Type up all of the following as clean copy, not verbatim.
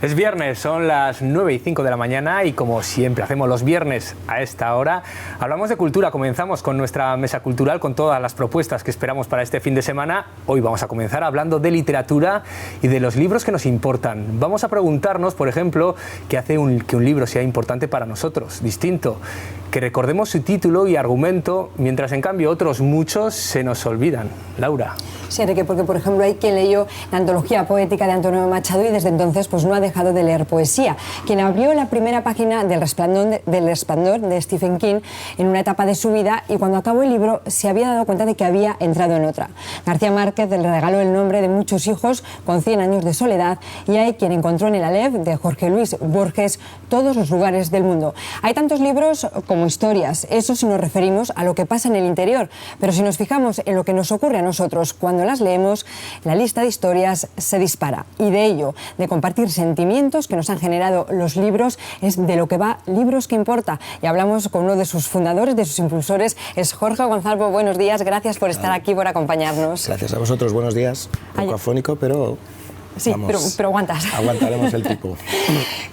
Es viernes, son las 9:05 de la mañana y como siempre hacemos los viernes a esta hora, hablamos de cultura. Comenzamos con nuestra mesa cultural con todas las propuestas que esperamos para este fin de semana. Hoy vamos a comenzar hablando de literatura y de los libros que nos importan. Vamos a preguntarnos, por ejemplo, qué hace que un libro sea importante para nosotros, distinto, que recordemos su título y argumento, mientras en cambio otros muchos se nos olvidan. Laura. Sí, Enrique, porque por ejemplo hay quien leyó la antología poética de Antonio Machado y desde entonces pues no ha dejado de leer poesía. Quien abrió la primera página del Resplandor de Stephen King en una etapa de su vida y cuando acabó el libro se había dado cuenta de que había entrado en otra. García Márquez le regaló el nombre de muchos hijos con 100 años de soledad y hay quien encontró en el Aleph de Jorge Luis Borges todos los lugares del mundo. Hay tantos libros como historias, eso si nos referimos a lo que pasa en el interior, pero si nos fijamos en lo que nos ocurre a nosotros cuando las leemos, la lista de historias se dispara. Y de ello, de compartir sentimientos que nos han generado los libros, es de lo que va Libros que Importa. Y hablamos con uno de sus fundadores, de sus impulsores, es Jorge Gonzalvo. Buenos días, gracias por estar aquí, por acompañarnos. Gracias a vosotros, buenos días. Un poco afónico, pero... Sí, pero aguantas. Aguantaremos el tipo.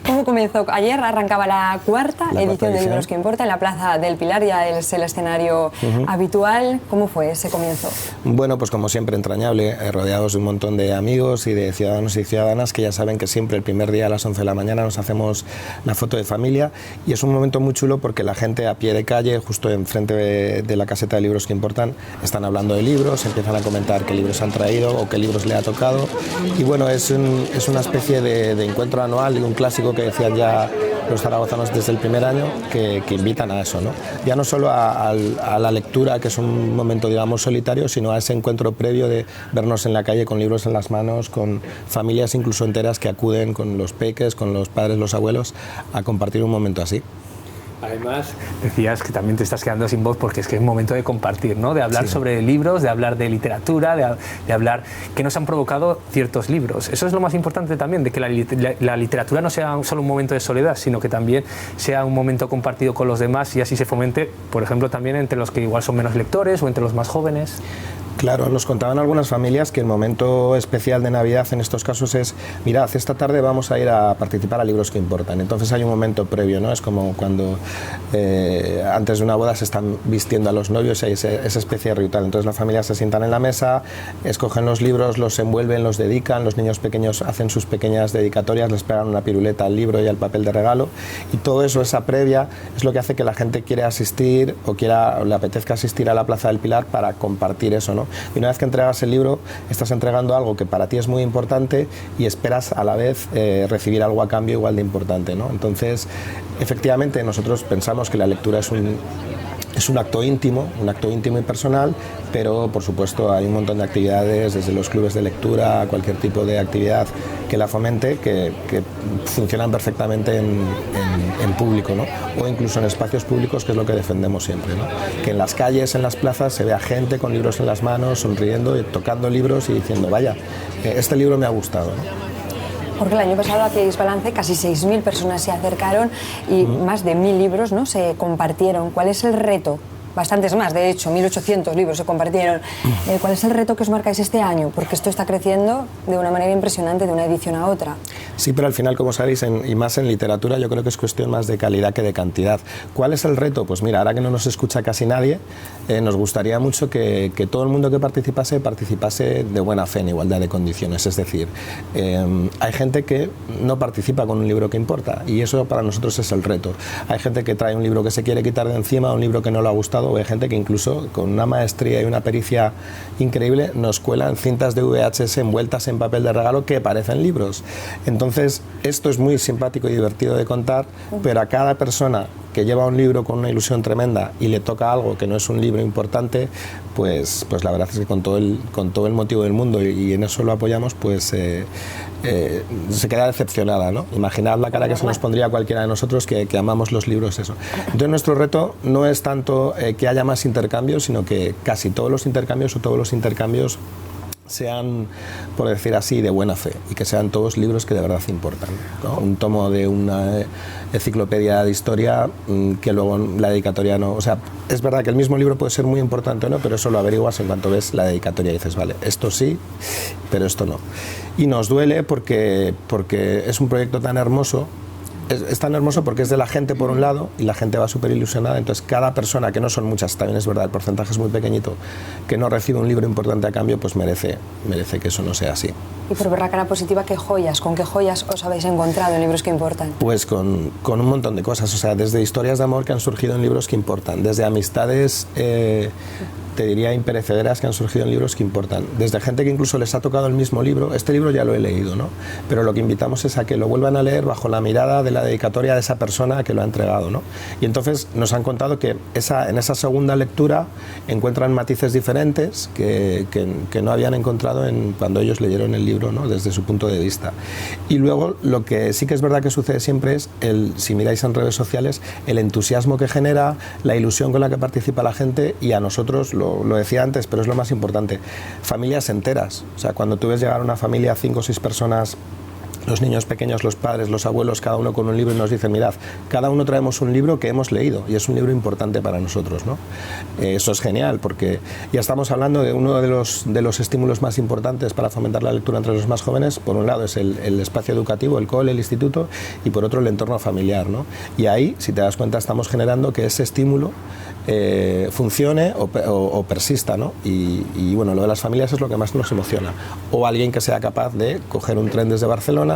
¿Cómo comenzó? Ayer arrancaba la cuarta edición de Libros que Importa en la Plaza del Pilar, ya es el escenario habitual. ¿Cómo fue ese comienzo? Bueno, pues como siempre entrañable, rodeados de un montón de amigos y de ciudadanos y ciudadanas que ya saben que siempre el primer día a las 11 de la mañana nos hacemos una foto de familia y es un momento muy chulo porque la gente a pie de calle, justo enfrente de la caseta de Libros que Importan, están hablando de libros, empiezan a comentar qué libros han traído o qué libros le ha tocado y bueno, es una especie de encuentro anual y un clásico que decían ya los zaragozanos desde el primer año que invitan a eso, ¿no? Ya no solo a la lectura, que es un momento digamos solitario, sino a ese encuentro previo de vernos en la calle con libros en las manos, con familias incluso enteras que acuden con los peques, con los padres, los abuelos, a compartir un momento así. Además, decías que también te estás quedando sin voz porque es que es momento de compartir, ¿no? De hablar sobre libros, de hablar de literatura, de hablar que nos han provocado ciertos libros. Eso es lo más importante también, de que la literatura no sea solo un momento de soledad, sino que también sea un momento compartido con los demás y así se fomente, por ejemplo, también entre los que igual son menos lectores o entre los más jóvenes. Claro, nos contaban algunas familias que el momento especial de Navidad en estos casos es, mirad, esta tarde vamos a ir a participar a Libros que Importan. Entonces hay un momento previo, ¿no? Es como cuando antes de una boda se están vistiendo a los novios y hay esa especie de ritual. Entonces las familias se sientan en la mesa, escogen los libros, los envuelven, los dedican, los niños pequeños hacen sus pequeñas dedicatorias, les pegan una piruleta al libro y al papel de regalo y todo eso, esa previa, es lo que hace que la gente quiera asistir o le apetezca asistir a la Plaza del Pilar para compartir eso, ¿no? Y una vez que entregas el libro, estás entregando algo que para ti es muy importante y esperas a la vez recibir algo a cambio igual de importante, ¿no? Entonces, efectivamente, nosotros pensamos que la lectura es un acto íntimo y personal, pero por supuesto hay un montón de actividades, desde los clubes de lectura a cualquier tipo de actividad que la fomente, que funcionan perfectamente en público, ¿no? O incluso en espacios públicos, que es lo que defendemos siempre, ¿no? Que en las calles, en las plazas, se vea gente con libros en las manos, sonriendo, y tocando libros y diciendo, vaya, este libro me ha gustado, ¿no? Porque el año pasado hacíais balance, casi 6.000 personas se acercaron y más de 1.000 libros, ¿no?, se compartieron. ¿Cuál es el reto? Bastantes más, de hecho, 1.800 libros se compartieron. ¿Cuál es el reto que os marcáis este año? Porque esto está creciendo de una manera impresionante de una edición a otra. Sí, pero al final, como sabéis, y más en literatura, yo creo que es cuestión más de calidad que de cantidad. ¿Cuál es el reto? Pues mira, ahora que no nos escucha casi nadie, nos gustaría mucho que todo el mundo que participase de buena fe, en igualdad de condiciones. Es decir, hay gente que no participa con un libro que importa y eso para nosotros es el reto. Hay gente que trae un libro que se quiere quitar de encima, un libro que no le ha gustado, o hay gente que incluso con una maestría y una pericia increíble nos cuelan cintas de VHS envueltas en papel de regalo que parecen libros. Entonces, esto es muy simpático y divertido de contar, pero a cada persona que lleva un libro con una ilusión tremenda y le toca algo que no es un libro importante, pues la verdad es que con todo el motivo del mundo y en eso lo apoyamos, pues se queda decepcionada, ¿no? Imaginad la cara que se nos pondría a cualquiera de nosotros que amamos los libros, eso. Entonces nuestro reto no es tanto que haya más intercambios, sino que casi todos los intercambios sean, por decir así, de buena fe y que sean todos libros que de verdad importan, ¿no? Un tomo de una enciclopedia de historia que luego la dedicatoria no... O sea, es verdad que el mismo libro puede ser muy importante, ¿no? Pero eso lo averiguas en cuanto ves la dedicatoria y dices, vale, esto sí, pero esto no. Y nos duele porque es un proyecto tan hermoso. Es tan hermoso porque es de la gente por un lado y la gente va súper ilusionada, entonces cada persona, que no son muchas, también es verdad, el porcentaje es muy pequeñito, que no recibe un libro importante a cambio, pues merece que eso no sea así. Y por ver la cara positiva, ¿con qué joyas os habéis encontrado en libros que importan? Pues con un montón de cosas, o sea, desde historias de amor que han surgido en libros que importan, desde amistades... te diría imperecederas que han surgido en libros que importan, desde gente que incluso les ha tocado el mismo libro. Este libro ya lo he leído, ¿no? Pero lo que invitamos es a que lo vuelvan a leer bajo la mirada de la dedicatoria de esa persona que lo ha entregado, ¿no? Y entonces nos han contado que en esa segunda lectura encuentran matices diferentes que no habían encontrado cuando ellos leyeron el libro, ¿no? Desde su punto de vista. Y luego lo que sí que es verdad que sucede siempre es, si miráis en redes sociales, el entusiasmo que genera, la ilusión con la que participa la gente, y a nosotros, lo decía antes, pero es lo más importante, familias enteras. O sea, cuando tú ves llegar una familia, 5 o 6 personas, los niños pequeños, los padres, los abuelos, cada uno con un libro, y nos dicen, mirad, cada uno traemos un libro que hemos leído y es un libro importante para nosotros, ¿no? Eso es genial, porque ya estamos hablando de uno de los estímulos más importantes para fomentar la lectura entre los más jóvenes. Por un lado es el espacio educativo, el cole, el instituto, y por otro el entorno familiar, ¿no? Y ahí, si te das cuenta, estamos generando que ese estímulo funcione o persista, ¿no? Y bueno, lo de las familias es lo que más nos emociona. O alguien que sea capaz de coger un tren desde Barcelona,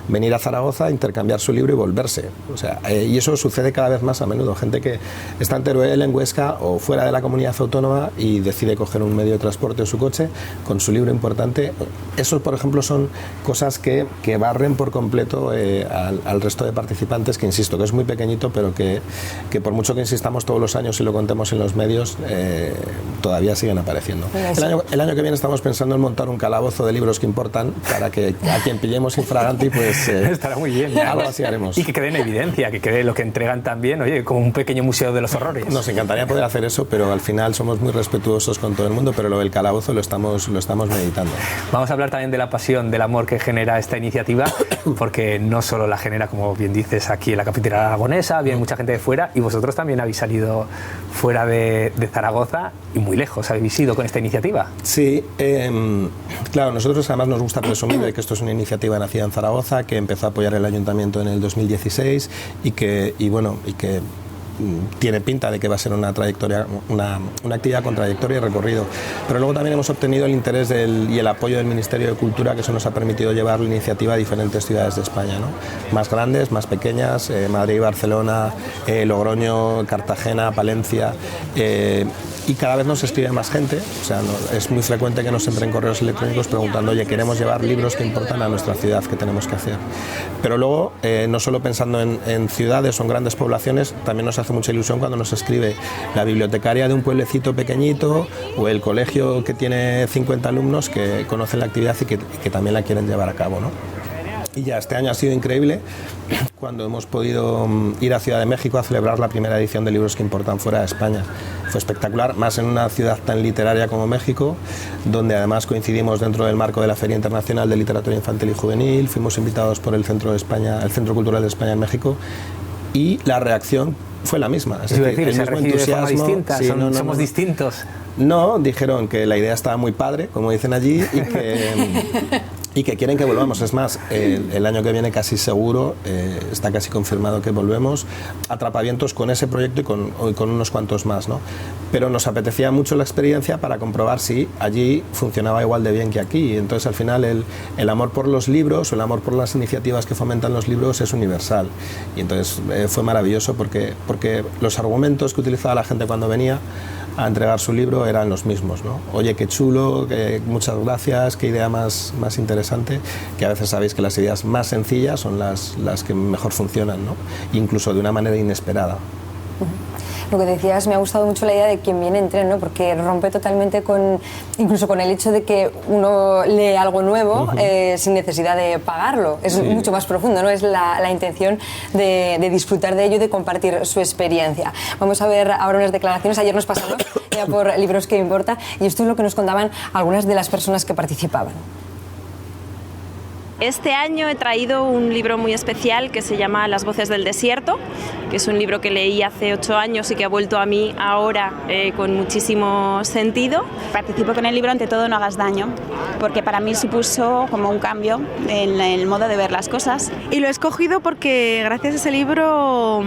venir a Zaragoza, intercambiar su libro y volverse. O sea, y eso sucede cada vez más a menudo. Gente que está en Teruel, en Huesca o fuera de la comunidad autónoma y decide coger un medio de transporte o su coche con su libro importante. Eso, por ejemplo, son cosas que barren por completo al resto de participantes, que insisto, que es muy pequeñito, pero que por mucho que insistamos todos los años y lo contemos en los medios, todavía siguen apareciendo. El año que viene estamos pensando en montar un calabozo de libros que importan para que a quien pillemos infraganti, pues estará muy bien. Algo así haremos. Y que quede en evidencia, que quede lo que entregan también, oye, como un pequeño museo de los horrores. Nos encantaría poder hacer eso, pero al final somos muy respetuosos con todo el mundo, pero lo del calabozo lo estamos meditando. Vamos a hablar también de la pasión, del amor que genera esta iniciativa, porque no solo la genera, como bien dices, aquí en la capital aragonesa, viene mucha gente de fuera, y vosotros también habéis salido fuera de Zaragoza y muy lejos habéis ido con esta iniciativa. Sí, claro, nosotros además nos gusta presumir de que esto es una iniciativa nacida en Zaragoza, que empezó a apoyar el ayuntamiento en el 2016 y que tiene pinta de que va a ser una trayectoria, una actividad con trayectoria y recorrido. Pero luego también hemos obtenido el interés y el apoyo del Ministerio de Cultura, que eso nos ha permitido llevar la iniciativa a diferentes ciudades de España, ¿no? Más grandes, más pequeñas, Madrid, Barcelona, Logroño, Cartagena, Palencia. Y cada vez nos escribe más gente, o sea, es muy frecuente que nos entren correos electrónicos preguntando, oye, queremos llevar libros que importan a nuestra ciudad, ¿qué tenemos que hacer? Pero luego, no solo pensando en ciudades o en grandes poblaciones, también nos hace mucha ilusión cuando nos escribe la bibliotecaria de un pueblecito pequeñito o el colegio que tiene 50 alumnos que conocen la actividad y que también la quieren llevar a cabo, ¿no? Y ya este año ha sido increíble cuando hemos podido ir a Ciudad de México a celebrar la primera edición de Libros que Importan fuera de España. Fue espectacular, más en una ciudad tan literaria como México, donde además coincidimos dentro del marco de la Feria Internacional de Literatura Infantil y Juvenil. Fuimos invitados por el Centro Cultural de España en México, y la reacción fue la misma. Es decir, el mismo entusiasmo. De forma distinta, sí, somos distintos. No, dijeron que la idea estaba muy padre, como dicen allí, y que quieren que volvamos. Es más, el año que viene casi seguro, está casi confirmado que volvemos a Atrapavientos con ese proyecto y con unos cuantos más, ¿no? Pero nos apetecía mucho la experiencia para comprobar si allí funcionaba igual de bien que aquí. Entonces, al final, el amor por los libros o el amor por las iniciativas que fomentan los libros es universal. Y entonces fue maravilloso porque los argumentos que utilizaba la gente cuando venía a entregar su libro eran los mismos, ¿no? Oye, qué chulo, muchas gracias, qué idea más interesante, que a veces sabéis que las ideas más sencillas son las que mejor funcionan, ¿no? Incluso de una manera inesperada. Lo que decías, me ha gustado mucho la idea de quien viene en tren, ¿no? Porque rompe totalmente incluso con el hecho de que uno lee algo nuevo sin necesidad de pagarlo. Es mucho más profundo, ¿no? Es la intención de disfrutar de ello y de compartir su experiencia. Vamos a ver ahora unas declaraciones. Ayer nos pasamos ya por Libros que Importa y esto es lo que nos contaban algunas de las personas que participaban. Este año he traído un libro muy especial que se llama Las voces del desierto, que es un libro que leí hace 8 años y que ha vuelto a mí ahora con muchísimo sentido. Participo con el libro Ante todo no hagas daño, porque para mí supuso como un cambio en el modo de ver las cosas. Y lo he escogido porque gracias a ese libro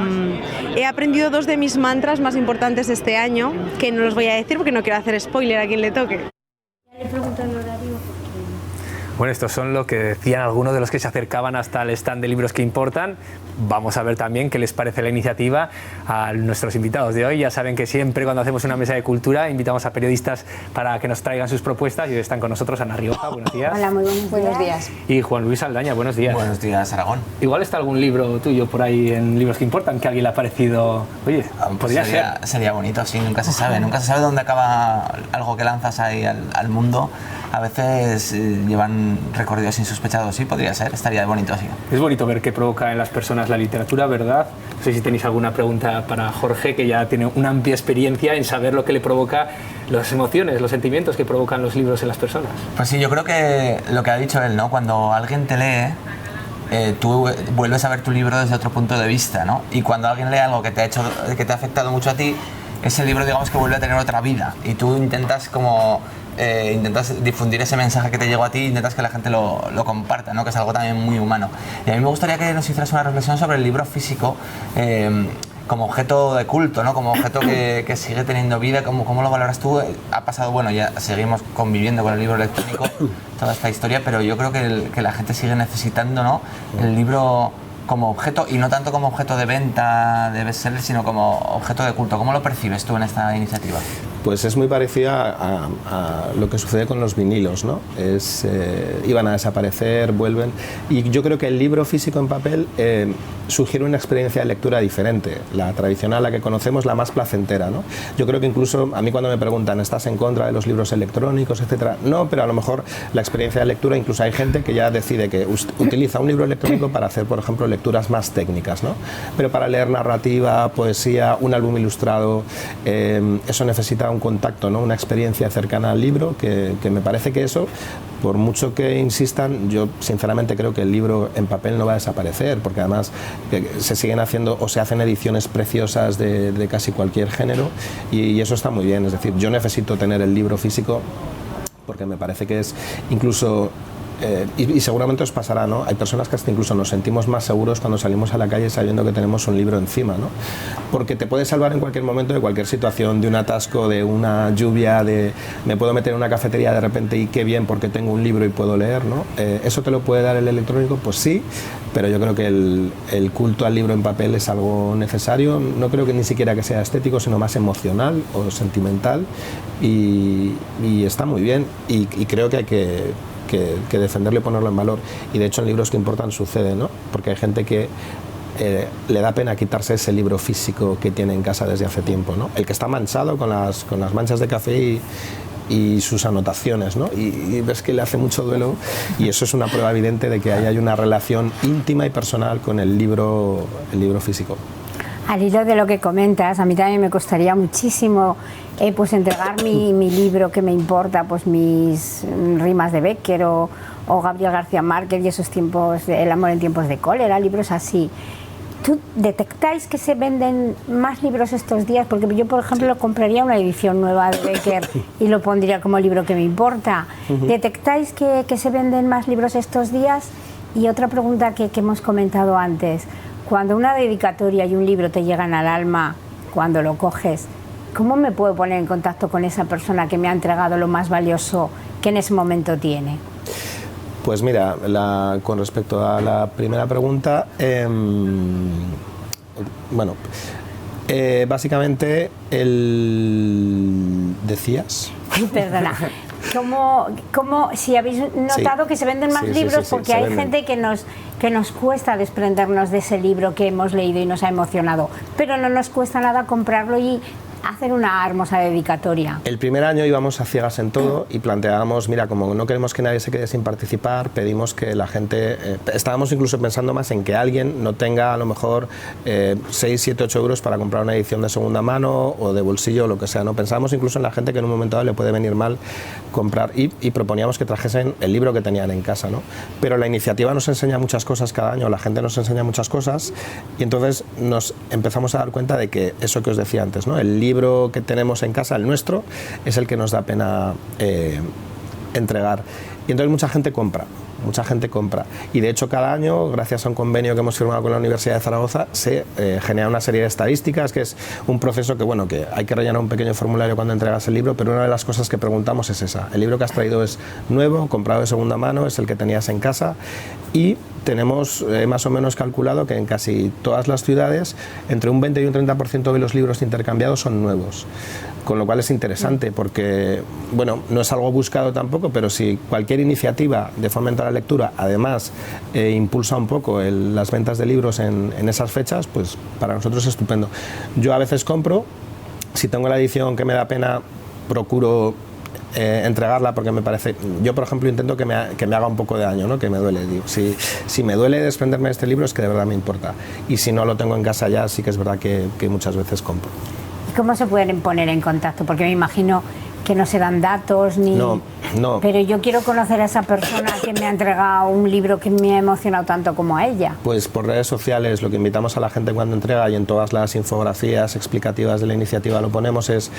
he aprendido 2 de mis mantras más importantes de este año, que no los voy a decir porque no quiero hacer spoiler a quien le toque. Ya le pregunto el horario. Bueno, estos son lo que decían algunos de los que se acercaban hasta el stand de Libros que Importan. Vamos a ver también qué les parece la iniciativa a nuestros invitados de hoy. Ya saben que siempre cuando hacemos una mesa de cultura invitamos a periodistas para que nos traigan sus propuestas y hoy están con nosotros Ana Rioja, buenos días. Hola, muy Buenos días. Y Juan Luis Aldaña, buenos días. Buenos días, Aragón. Igual está algún libro tuyo por ahí en Libros que Importan que a alguien le ha parecido, oye, Pues podría ser. Sería bonito, sí, nunca se sabe dónde acaba algo que lanzas ahí al mundo. A veces llevan recorridos insospechados, sí, podría ser, estaría bonito así. Es bonito ver qué provoca en las personas la literatura, ¿verdad? No sé si tenéis alguna pregunta para Jorge, que ya tiene una amplia experiencia en saber lo que le provoca, las emociones, los sentimientos que provocan los libros en las personas. Pues sí, yo creo que lo que ha dicho él, ¿no? Cuando alguien te lee, tú vuelves a ver tu libro desde otro punto de vista, ¿no? Y cuando alguien lee algo que te ha afectado mucho a ti, ese libro, digamos, que vuelve a tener otra vida y tú intentas intentas difundir ese mensaje que te llegó a ti, intentas que la gente lo comparta, ¿no? Que es algo también muy humano. Y a mí me gustaría que nos hicieras una reflexión sobre el libro físico como objeto de culto, ¿no? Como objeto que sigue teniendo vida. ¿Cómo lo valoras tú? Ha pasado, bueno, ya seguimos conviviendo con el libro electrónico, toda esta historia, pero yo creo que la gente sigue necesitando, ¿no? El libro como objeto, y no tanto como objeto de venta de bestseller, sino como objeto de culto. ¿Cómo lo percibes tú en esta iniciativa? Pues es muy parecida a lo que sucede con los vinilos, ¿no? Iban a desaparecer, vuelven, y yo creo que el libro físico en papel sugiere una experiencia de lectura diferente, la tradicional, la que conocemos, la más placentera, ¿no? Yo creo que incluso a mí cuando me preguntan, ¿estás en contra de los libros electrónicos, etcétera? No, pero a lo mejor la experiencia de lectura, incluso hay gente que ya decide que utiliza un libro electrónico para hacer, por ejemplo, lecturas más técnicas, ¿no? Pero para leer narrativa, poesía, un álbum ilustrado, eso necesita un contacto, ¿no? Una experiencia cercana al libro, que me parece que eso, por mucho que insistan, yo sinceramente creo que el libro en papel no va a desaparecer, porque además se siguen haciendo o se hacen ediciones preciosas de casi cualquier género, y eso está muy bien. Es decir, yo necesito tener el libro físico porque me parece que es incluso... y seguramente os pasará, ¿no? Hay personas que hasta incluso nos sentimos más seguros cuando salimos a la calle sabiendo que tenemos un libro encima, ¿no? Porque te puede salvar en cualquier momento de cualquier situación, de un atasco, de una lluvia, me puedo meter en una cafetería de repente y qué bien porque tengo un libro y puedo leer, ¿no? ¿Eso te lo puede dar el electrónico? Pues sí, pero yo creo que el culto al libro en papel es algo necesario. No creo que ni siquiera que sea estético, sino más emocional o sentimental, y está muy bien, y creo que hay que defenderlo y ponerlo en valor. Y de hecho en Libros que Importan sucede, ¿no? Porque hay gente que le da pena quitarse ese libro físico que tiene en casa desde hace tiempo, ¿no? El que está manchado con las manchas de café y sus anotaciones, ¿no? Y ves que le hace mucho duelo, y eso es una prueba evidente de que ahí hay una relación íntima y personal con el libro físico. Al hilo de lo que comentas, a mí también me costaría muchísimo pues entregar mi libro que me importa, pues mis rimas de Bécquer o Gabriel García Márquez y esos tiempos, El amor en tiempos de cólera, libros así. ¿Tú detectáis que se venden más libros estos días? Porque yo, por ejemplo, compraría una edición nueva de Bécquer y lo pondría como libro que me importa. ¿Detectáis que se venden más libros estos días? Y otra pregunta que hemos comentado antes. Cuando una dedicatoria y un libro te llegan al alma, cuando lo coges, ¿cómo me puedo poner en contacto con esa persona que me ha entregado lo más valioso que en ese momento tiene? Pues mira, con respecto a la primera pregunta, básicamente ¿decías? Perdona. Si habéis notado que se venden más libros, porque hay gente que nos cuesta desprendernos de ese libro que hemos leído y nos ha emocionado, pero no nos cuesta nada comprarlo y hacer una hermosa dedicatoria. El primer año íbamos a ciegas en todo y planteábamos, mira, como no queremos que nadie se quede sin participar, pedimos que la gente, estábamos incluso pensando más en que alguien no tenga a lo mejor 6, 7, 8 euros para comprar una edición de segunda mano o de bolsillo o lo que sea, ¿no? Pensábamos incluso en la gente que en un momento dado le puede venir mal comprar y proponíamos que trajesen el libro que tenían en casa, ¿no? Pero la iniciativa nos enseña muchas cosas cada año, la gente nos enseña muchas cosas y entonces nos empezamos a dar cuenta de que eso que os decía antes, ¿no? El libro que tenemos en casa, el nuestro, es el que nos da pena entregar. Y entonces mucha gente compra. Y de hecho cada año, gracias a un convenio que hemos firmado con la Universidad de Zaragoza, se genera una serie de estadísticas, que es un proceso que, bueno, que hay que rellenar un pequeño formulario cuando entregas el libro, pero una de las cosas que preguntamos es esa. El libro que has traído es nuevo, comprado de segunda mano, es el que tenías en casa y tenemos más o menos calculado que en casi todas las ciudades entre un 20 y un 30% de los libros intercambiados son nuevos. Con lo cual es interesante porque, bueno, no es algo buscado tampoco, pero si cualquier iniciativa de fomento a la lectura además impulsa un poco las ventas de libros en esas fechas, pues para nosotros es estupendo. Yo a veces compro, si tengo la edición que me da pena, procuro entregarla porque me parece, yo por ejemplo intento que me haga un poco de daño, ¿no? Que me duele, digo, si me duele desprenderme de este libro es que de verdad me importa y si no lo tengo en casa ya sí que es verdad que muchas veces compro. ¿Y cómo se pueden poner en contacto? Porque me imagino que no se dan datos ni... No. Pero yo quiero conocer a esa persona que me ha entregado un libro que me ha emocionado tanto como a ella. Pues por redes sociales lo que invitamos a la gente cuando entrega y en todas las infografías explicativas de la iniciativa lo ponemos es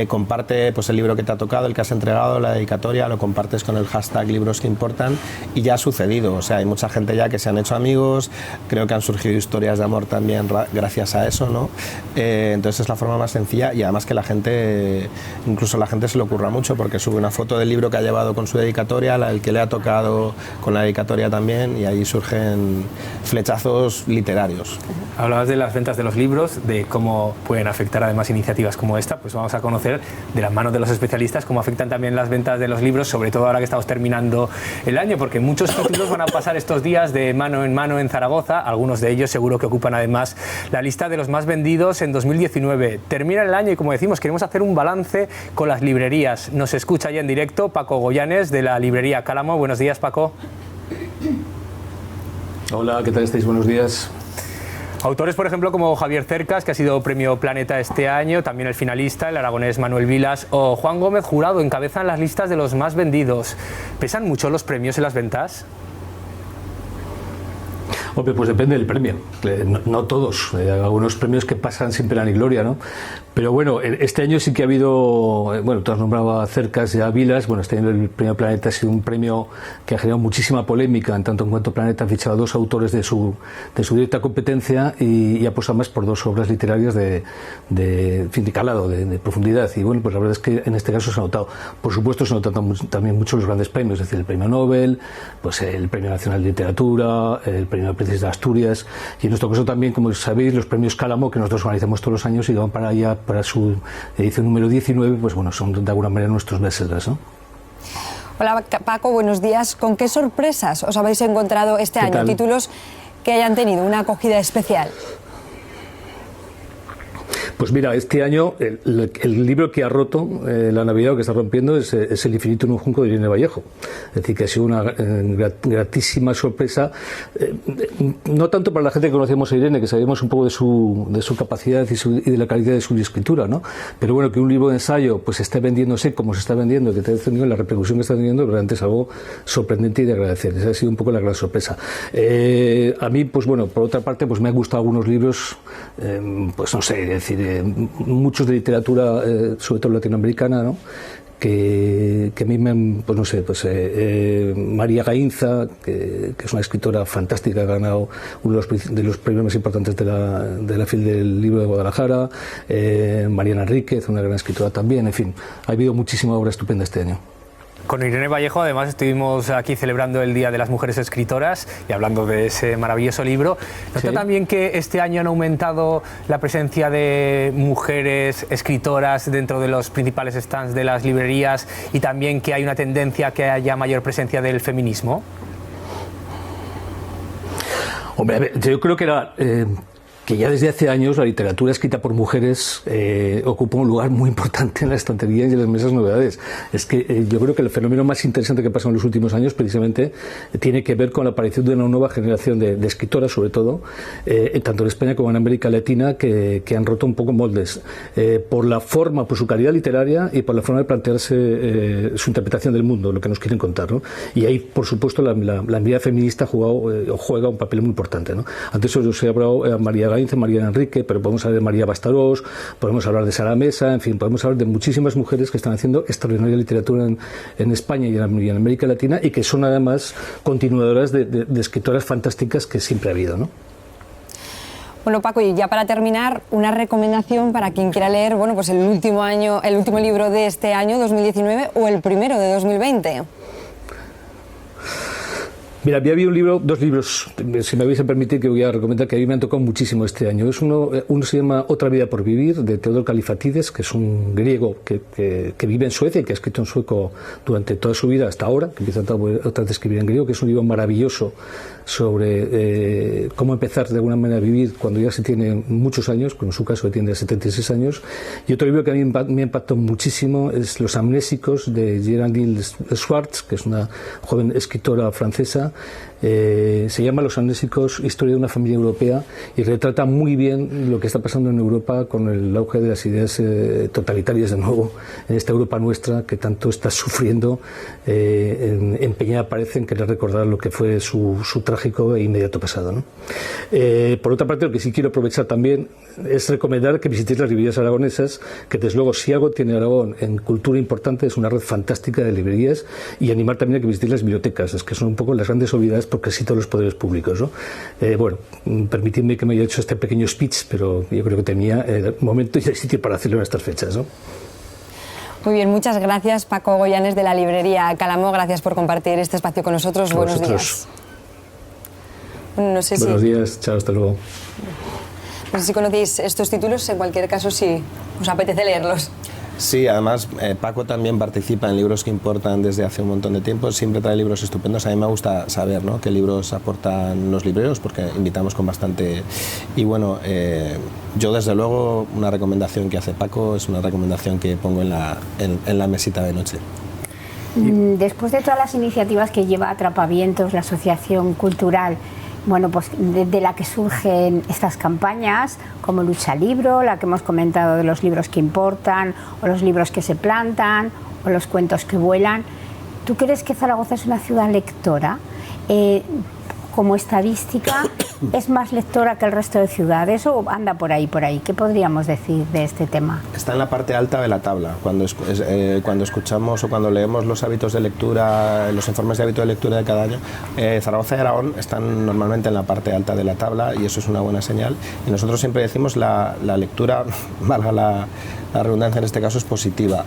comparte pues el libro que te ha tocado, el que has entregado, la dedicatoria, lo compartes con el hashtag libros que importan y ya ha sucedido, o sea, hay mucha gente ya que se han hecho amigos, creo que han surgido historias de amor también gracias a eso, ¿no? Entonces es la forma más sencilla y además que la gente, incluso la gente se le ocurra mucho porque sube una foto del libro que ha llevado con su dedicatoria, el que le ha tocado con la dedicatoria también y ahí surgen flechazos literarios. Hablabas de las ventas de los libros, de cómo pueden afectar además iniciativas como esta, pues vamos a conocer de las manos de los especialistas cómo afectan también las ventas de los libros, sobre todo ahora que estamos terminando el año, porque muchos títulos van a pasar estos días de mano en Zaragoza, algunos de ellos seguro que ocupan además la lista de los más vendidos en 2019. Termina el año y como decimos queremos hacer un balance con las librerías. Nos escucha ya en directo Paco Goyanes de la librería Cálamo. Buenos días, Paco. Hola, ¿qué tal estáis? Buenos días. Autores, por ejemplo, como Javier Cercas, que ha sido premio Planeta este año, también el finalista, el aragonés Manuel Vilas, o Juan Gómez Jurado, encabezan las listas de los más vendidos. ¿Pesan mucho los premios en las ventas? Hombre, pues depende del premio, no todos, hay algunos premios que pasan sin pena ni gloria, ¿no? Pero bueno, este año sí que ha habido, bueno, tú has nombrado a Cercas y a Vilas, bueno, este año el premio Planeta ha sido un premio que ha generado muchísima polémica, en tanto en cuanto Planeta ha fichado a dos autores de su directa competencia y ha apostado más por dos obras literarias de calado, de profundidad, y bueno, pues la verdad es que en este caso se ha notado. Por supuesto se notan también mucho los grandes premios, es decir, el premio Nobel, pues el premio Nacional de Literatura, el premio Princesa de Asturias, y en nuestro caso también, como sabéis, los premios Cálamo, que nosotros organizamos todos los años y van para allá, para su edición número 19, pues bueno, son de alguna manera nuestros bestsellers, ¿no? Hola Paco, buenos días. ¿Con qué sorpresas os habéis encontrado este año? Títulos que hayan tenido una acogida especial. Pues mira, este año el libro que ha roto la Navidad, o que está rompiendo, es El infinito en un junco de Irene Vallejo. Es decir, que ha sido una gratísima sorpresa, no tanto para la gente que conocíamos a Irene, que sabíamos un poco de su capacidad y de la calidad de su escritura, ¿no? Pero bueno, que un libro de ensayo pues esté vendiéndose como se está vendiendo, que esté teniendo la repercusión que está teniendo, realmente es algo sorprendente y de agradecer. Esa ha sido un poco la gran sorpresa. A mí, pues bueno, por otra parte, pues me han gustado algunos libros, pues no sé, es decir, muchos de literatura, sobre todo latinoamericana, ¿no? Que a mí me han, pues no sé, pues María Gainza, que es una escritora fantástica, ha ganado uno de los premios más importantes de la FIL del Libro de Guadalajara, Mariana Enríquez, una gran escritora también, en fin, ha habido muchísima obra estupenda este año. Con Irene Vallejo, además, estuvimos aquí celebrando el Día de las Mujeres Escritoras y hablando de ese maravilloso libro. ¿Nota también que este año han aumentado la presencia de mujeres escritoras dentro de los principales stands de las librerías y también que hay una tendencia a que haya mayor presencia del feminismo? Hombre, a ver, yo creo que que ya desde hace años la literatura escrita por mujeres ocupa un lugar muy importante en la estantería y en las mesas novedades. Es que yo creo que el fenómeno más interesante que pasa en los últimos años precisamente tiene que ver con la aparición de una nueva generación de escritoras, sobre todo, tanto en España como en América Latina, que han roto un poco moldes por la forma, por su calidad literaria y por la forma de plantearse su interpretación del mundo, lo que nos quieren contar, ¿no? Y ahí, por supuesto, la mirada feminista juega un papel muy importante, ¿no? Antes os he hablado a María María Enrique, pero podemos hablar de María Bastarós, podemos hablar de Sara Mesa, en fin, podemos hablar de muchísimas mujeres que están haciendo extraordinaria literatura en España y en América Latina y que son además continuadoras de escritoras fantásticas que siempre ha habido, ¿no? Bueno, Paco, y ya para terminar, una recomendación para quien quiera leer, bueno, pues el último libro de este año, 2019, o el primero de 2020. Mira, había dos libros, si me vais a permitir, que voy a recomendar, que a mí me han tocado muchísimo este año. Uno se llama Otra vida por vivir, de Teodor Kalifatides, que es un griego que vive en Suecia y que ha escrito en sueco durante toda su vida, hasta ahora, que empieza otra vez a escribir en griego, que es un libro maravilloso sobre cómo empezar de alguna manera a vivir cuando ya se tiene muchos años, como en su caso que tiene 76 años. Y otro libro que a mí me impactó muchísimo es Los amnésicos, de Geraldine Schwartz, que es una joven escritora francesa. Se llama Los amnésicos, historia de una familia europea, y retrata muy bien lo que está pasando en Europa con el auge de las ideas totalitarias de nuevo en esta Europa nuestra que tanto está sufriendo, empeñada parece en querer recordar lo que fue su trágico e inmediato pasado, ¿no? Por otra parte, lo que sí quiero aprovechar también es recomendar que visitéis las librerías aragonesas, que desde luego si algo tiene Aragón en cultura importante es una red fantástica de librerías, y animar también a que visitéis las bibliotecas, es que son un poco las grandes olvidadas por casi todos los poderes públicos, ¿no? Bueno, permitidme que me haya hecho este pequeño speech, pero yo creo que tenía momento y sitio para hacerlo en estas fechas, ¿no? Muy bien, muchas gracias, Paco Goyanes, de la librería Calamo. Gracias por compartir este espacio con nosotros. Buenos días. No sé Buenos días, chao, hasta luego. No sé si conocéis estos títulos, en cualquier caso, si os apetece leerlos. Sí, además Paco también participa en Libros que Importan desde hace un montón de tiempo, siempre trae libros estupendos. A mí me gusta saber, ¿no?, qué libros aportan los libreros, porque invitamos con bastante. Y bueno, yo desde luego una recomendación que hace Paco es una recomendación que pongo en la mesita de noche. Después de todas las iniciativas que lleva Atrapavientos, la asociación cultural, bueno, pues de la que surgen estas campañas, como Lucha Libro, la que hemos comentado de los libros que importan, o los libros que se plantan, o los cuentos que vuelan, ¿tú crees que Zaragoza es una ciudad lectora? Como estadística, ¿es más lectora que el resto de ciudades o anda por ahí? ¿Qué podríamos decir de este tema? Está en la parte alta de la tabla. Cuando escuchamos o cuando leemos los hábitos de lectura, los informes de hábito de lectura de cada año, Zaragoza y Aragón están normalmente en la parte alta de la tabla, y eso es una buena señal. Y nosotros siempre decimos la lectura, valga la redundancia en este caso, es positiva.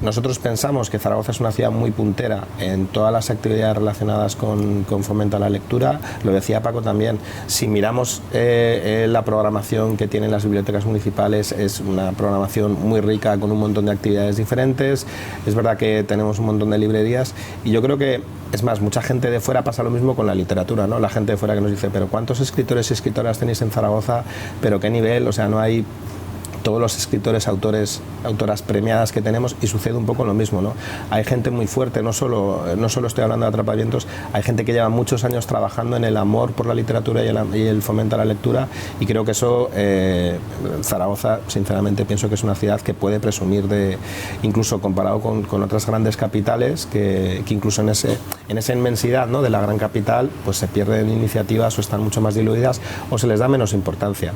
Nosotros pensamos que Zaragoza es una ciudad muy puntera en todas las actividades relacionadas con fomento a la lectura. Lo decía Paco también, si miramos la programación que tienen las bibliotecas municipales, es una programación muy rica con un montón de actividades diferentes. Es verdad que tenemos un montón de librerías, y yo creo que, es más, mucha gente de fuera pasa lo mismo con la literatura, ¿no? La gente de fuera que nos dice, pero ¿cuántos escritores y escritoras tenéis en Zaragoza? ¿Pero qué nivel? O sea, no hay todos los escritores, autoras premiadas que tenemos, y sucede un poco lo mismo, ¿no? Hay gente muy fuerte, no solo estoy hablando de Atrapavientos, hay gente que lleva muchos años trabajando en el amor por la literatura y el fomento a la lectura, y creo que eso, Zaragoza, sinceramente pienso que es una ciudad que puede presumir de, incluso comparado con otras grandes capitales, que incluso en esa inmensidad, ¿no?, de la gran capital, pues se pierden iniciativas o están mucho más diluidas o se les da menos importancia.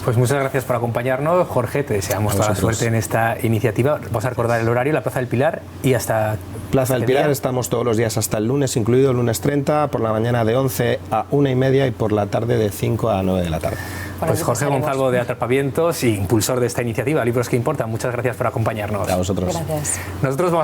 Pues muchas gracias por acompañarnos, Jorge, te deseamos toda la suerte en esta iniciativa. Vamos a recordar el horario, la Plaza del Pilar, y hasta... Plaza del Pilar estamos todos los días hasta el lunes, incluido el lunes 30, por la mañana de 11 a 1:30 y por la tarde de 5 a 9 de la tarde. Pues Jorge Gonzalvo, de Atrapavientos y impulsor de esta iniciativa, Libros que Importan, muchas gracias por acompañarnos. A vosotros. Gracias. Nosotros vamos